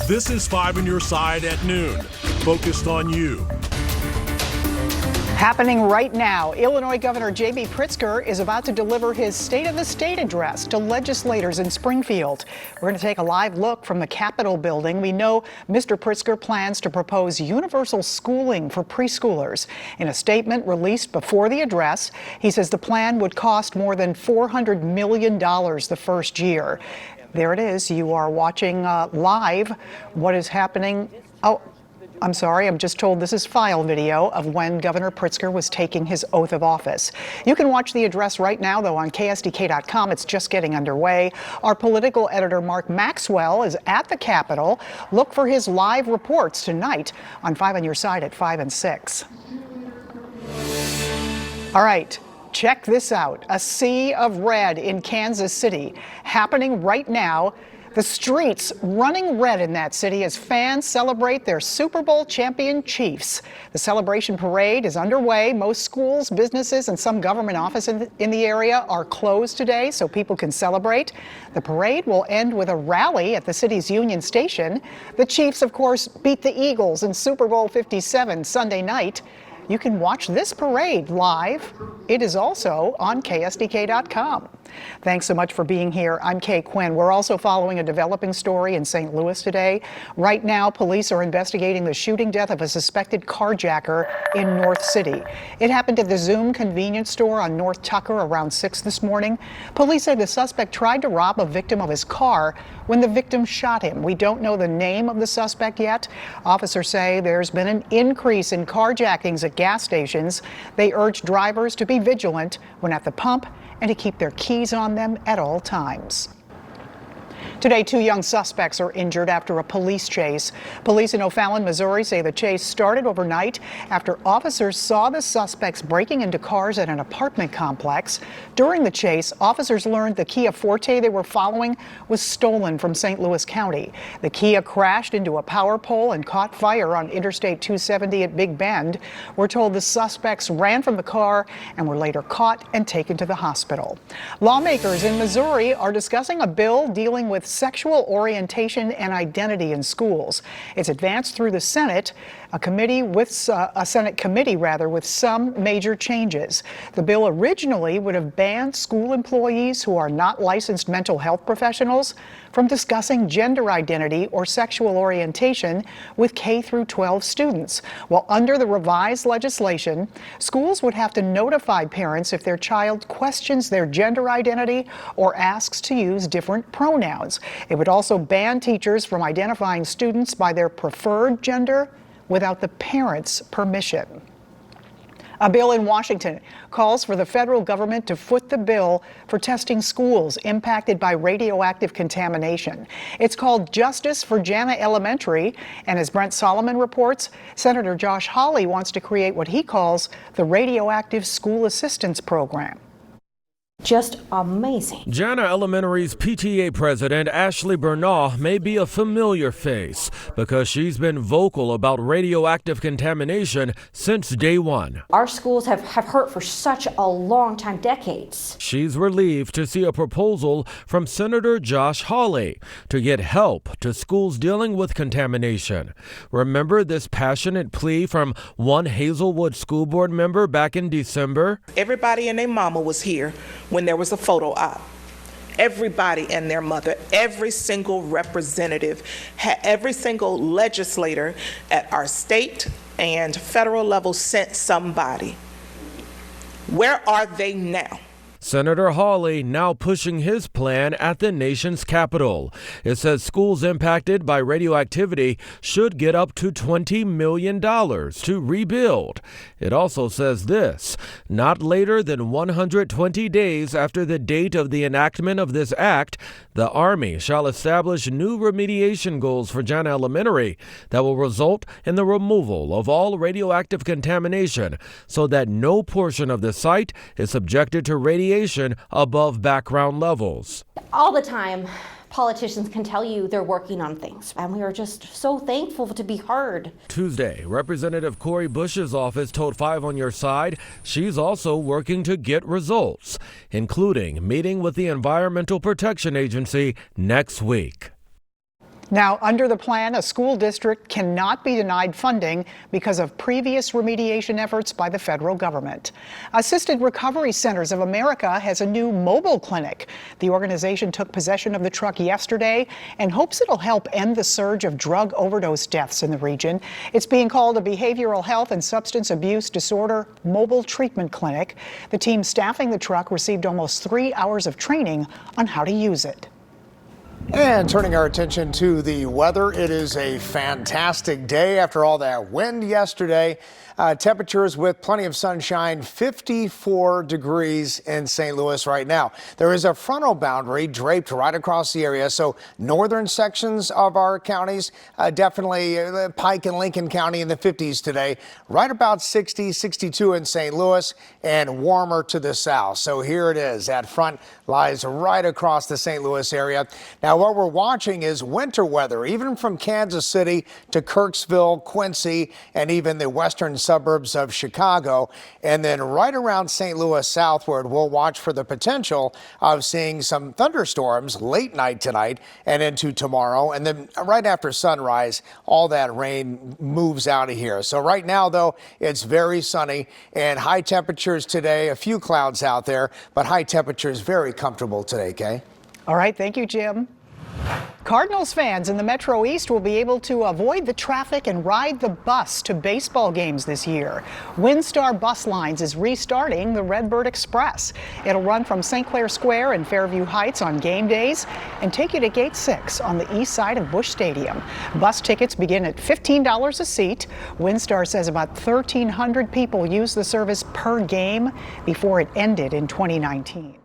This is 5 on your side at noon, focused on you. Happening right now, Illinois Governor J.B. Pritzker is about to deliver his State of the State address to legislators in Springfield. We're going to take a live look from the Capitol building. We know Mr. Pritzker plans to propose universal schooling for preschoolers. In a statement released before the address, he says the plan would cost more than $400 million the first year. There it is. You are watching live what is happening. Oh, I'm sorry, I'm just told this is file video of when Governor Pritzker was taking his oath of office. You can watch the address right now, though, on KSDK.com. It's just getting underway. Our political editor, Mark Maxwell, is at the Capitol. Look for his live reports tonight on 5 on Your Side at 5 and 6. All right. Check this out. A sea of red in Kansas City happening right now. The streets running red in that city as fans celebrate their Super Bowl champion Chiefs. The celebration parade is underway. Most schools, businesses, and some government offices in the area are closed today so people can celebrate. The parade will end with a rally at the city's Union Station. The Chiefs, of course, beat the Eagles in Super Bowl 57 Sunday night. You can watch this parade live. It is also on KSDK.com. Thanks so much for being here. I'm Kay Quinn. We're also following a developing story in St. Louis today. Right now, police are investigating the shooting death of a suspected carjacker in North City. It happened at the Zoom convenience store on North Tucker around 6 this morning. Police say the suspect tried to rob a victim of his car when the victim shot him. We don't know the name of the suspect yet. Officers say there's been an increase in carjackings at gas stations. They urge drivers to be vigilant when at the pump and to keep their keys on them at all times. Today, 2 young suspects are injured after a police chase. Police in O'Fallon, Missouri say the chase started overnight after officers saw the suspects breaking into cars at an apartment complex. During the chase, officers learned the Kia Forte they were following was stolen from St. Louis County. The Kia crashed into a power pole and caught fire on Interstate 270 at Big Bend. We're told the suspects ran from the car and were later caught and taken to the hospital. Lawmakers in Missouri are discussing a bill dealing with sexual orientation and identity in schools. It's advanced through the Senate, a Senate committee with some major changes. The bill originally would have banned school employees who are not licensed mental health professionals from discussing gender identity or sexual orientation with K through 12 students. While under the revised legislation, schools would have to notify parents if their child questions their gender identity or asks to use different pronouns. It would also ban teachers from identifying students by their preferred gender without the parents' permission. A bill in Washington calls for the federal government to foot the bill for testing schools impacted by radioactive contamination. It's called Justice for Jana Elementary, and as Brent Solomon reports, Senator Josh Hawley wants to create what he calls the Radioactive School Assistance Program. Just amazing. Jana Elementary's PTA president Ashley Bernal may be a familiar face because she's been vocal about radioactive contamination since day one. Our schools have hurt for such a long time, decades. She's relieved to see a proposal from Senator Josh Hawley to get help to schools dealing with contamination. Remember this passionate plea from one Hazelwood school board member back in December? Everybody and their mama was here when there was a photo op. Everybody and their mother, every single representative, every single legislator at our state and federal level sent somebody. Where are they now? Senator Hawley now pushing his plan at the nation's capital. It says schools impacted by radioactivity should get up to $20 million to rebuild. It also says this: not later than 120 days after the date of the enactment of this act, the Army shall establish new remediation goals for Jana Elementary that will result in the removal of all radioactive contamination so that no portion of the site is subjected to radiation above background levels. All the time, politicians can tell you they're working on things, and we are just so thankful to be heard. Tuesday, Representative Cori Bush's office told 5 on Your Side she's also working to get results, including meeting with the Environmental Protection Agency next week. Now, under the plan, a school district cannot be denied funding because of previous remediation efforts by the federal government. Assisted Recovery Centers of America has a new mobile clinic. The organization took possession of the truck yesterday and hopes it'll help end the surge of drug overdose deaths in the region. It's being called a behavioral health and substance abuse disorder mobile treatment clinic. The team staffing the truck received almost 3 hours of training on how to use it. And turning our attention to the weather, it is a fantastic day after all that wind yesterday. Temperatures with plenty of sunshine, 54 degrees in St. Louis right now. There is a frontal boundary draped right across the area, so northern sections of our counties, definitely Pike and Lincoln County in the 50s today, right about 60, 62 in St. Louis, and warmer to the south. So here it is. That front lies right across the St. Louis area. Now, what we're watching is winter weather, even from Kansas City to Kirksville, Quincy, and even the western suburbs of Chicago. And then right around St. Louis southward, we'll watch for the potential of seeing some thunderstorms late night tonight and into tomorrow. And then right after sunrise, all that rain moves out of here. So right now, though, it's very sunny and high temperatures today. A few clouds out there, but high temperatures very comfortable today, Kay. All right, thank you, Jim. Cardinals fans in the Metro East will be able to avoid the traffic and ride the bus to baseball games this year. WinStar Bus Lines is restarting the Redbird Express. It'll run from St. Clair Square and Fairview Heights on game days and take you to Gate 6 on the east side of Busch Stadium. Bus tickets begin at $15 a seat. WinStar says about 1,300 people use the service per game before it ended in 2019.